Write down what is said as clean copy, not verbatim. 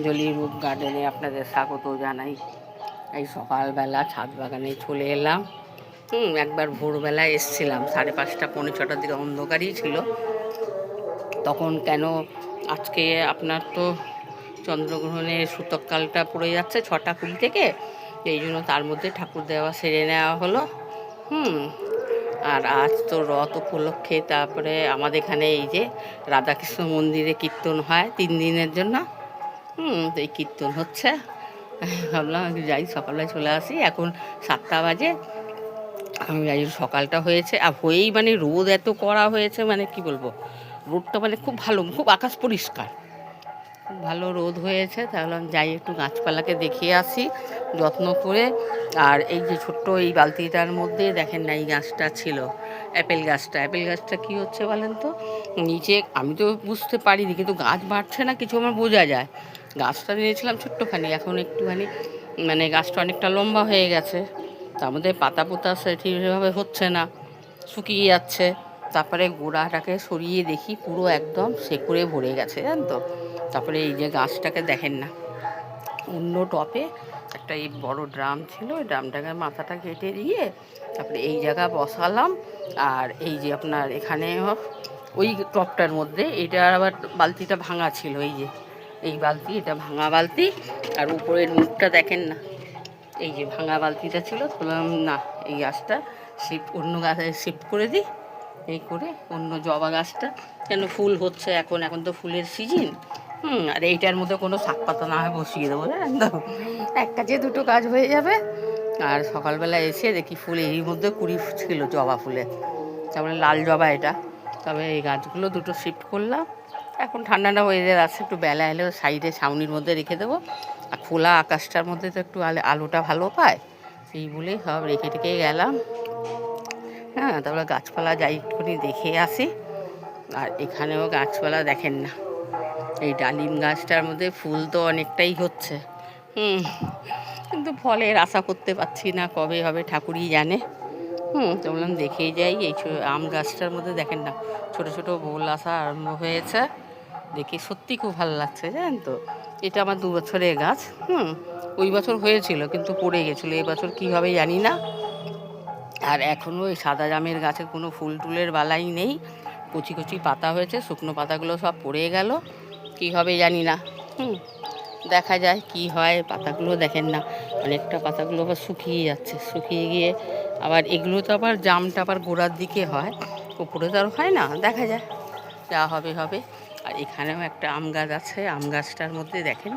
গীতাঞ্জলি রূপ গার্ডেনে আপনাদের স্বাগত জানাই। এই সকালবেলা ছাদ বাগানে চলে এলাম। একবার ভোরবেলায় এসছিলাম, 5:30 পৌনে 6টার দিকে অন্ধকারই ছিল তখন। কেন আজকে আপনার তো চন্দ্রগ্রহণের সূতককালটা পড়ে যাচ্ছে 6:20 থেকে, এই জন্য তার মধ্যে ঠাকুর দেওয়া সেরে নেওয়া হলো। আর আজ তো রথ উপলক্ষে তারপরে আমাদের এখানে এই যে রাধাকৃষ্ণ মন্দিরে কীর্তন হয় 3 দিনের জন্য। তো এই কীর্তন হচ্ছে, ভাবলাম যাই সকালবেলা চলে আসি। এখন 7টা বাজে, আমি যাই সকালটা হয়েছে আর হয়েই মানে রোদ এত করা হয়েছে, মানে কি বলবো, রোদটা মানে খুব ভালো, খুব আকাশ পরিষ্কার, খুব ভালো রোদ হয়েছে। তাহলে আমি যাই একটু গাছপালাকে দেখিয়ে আসি যত্ন করে। আর এই যে ছোট্ট এই বালতিটার মধ্যে দেখেন না, এই গাছটা ছিল অ্যাপেল গাছটা কী হচ্ছে বলেন তো, নিচে আমি তো বুঝতে পারিনি, কিন্তু গাছ বাড়ছে না কিছু আমার বোঝা যায়। গাছটা নিয়েছিলাম ছোট্টখানি, এখন একটুখানি মানে গাছটা অনেকটা লম্বা হয়ে গেছে, তার মধ্যে পাতা পোতা সেভাবে হচ্ছে না, শুকিয়ে যাচ্ছে। তারপরে গোড়াটাকে সরিয়ে দেখি পুরো একদম শেকড়ে ভরে গেছে, জানেন তো। তারপরে এই যে গাছটাকে দেখেন না, অন্য টপে একটা এই বড় ড্রাম ছিল, ওই ড্রামটাকে মাথাটা কেটে দিয়ে তারপরে এই জায়গা বসালাম। আর এই যে আপনার এখানে ওই টপটার মধ্যে এইটার আবার বালতিটা ভাঙা ছিল, এই যে এই বালতি, এটা ভাঙা বালতি। আর উপরের মুখটা দেখেন না, এই যে ভাঙা বালতিটা ছিল, বললাম না এই গাছটা অন্য গাছে শিফট করে দিই। এই করে অন্য জবা গাছটা, কেন ফুল হচ্ছে এখন তো ফুলের সিজন। আর এইটার মধ্যে কোনো শাক পাতা না হয় বসিয়ে দেবো, জানেন তো, এক কাজে দুটো কাজ হয়ে যাবে। আর সকালবেলা এসে দেখি ফুল এরই মধ্যে কুড়ি ছিল জবা ফুলে, তারপরে লাল জবা এটা। তবে এই গাছগুলো দুটো শিফট করলাম। এখন ঠান্ডাটা ওয়েদার আছে, একটু বেলা এলেও সাইডে ছাউনির মধ্যে রেখে দেবো। আর খোলা আকাশটার মধ্যে তো একটু আলোটা ভালো পায়, এই বলেই সব রেখে টেকে গেলাম। তারপরে গাছপালা যাই একটুখানি দেখে আসি। আর এখানেও গাছপালা দেখেন না, এই ডালিম গাছটার মধ্যে ফুল তো অনেকটাই হচ্ছে, কিন্তু ফলের আশা করতে পারছি না, কবে হবে ঠাকুরই জানে। তো বললাম দেখেই যাই। এই আম গাছটার মধ্যে দেখেন না, ছোট ছোট বোল আসা আরম্ভ হয়েছে, দেখে সত্যি খুব ভালো লাগছে, জানেন তো। এটা আমার 2 বছরের গাছ। ওই বছর হয়েছিল কিন্তু পড়ে গেছিলো, এবছর কী হবে জানি না। আর এখনও ওই সাদা জামের গাছের কোনো ফুল টুলের বালাই নেই, কচি কচি পাতা হয়েছে, শুকনো পাতাগুলো সব পড়ে গেল, কী হবে জানি না। দেখা যায় কি হয়। পাতাগুলো দেখেন না, অনেকটা পাতাগুলো আবার শুকিয়ে যাচ্ছে, শুকিয়ে গিয়ে আবার এগুলো তো আবার জামটা আবার গোড়ার দিকে হয়, উপরে তো আর হয় না, দেখা যায় যা হবে হবে। আর এখানেও একটা আম গাছ আছে, আম গাছটার মধ্যে দেখেন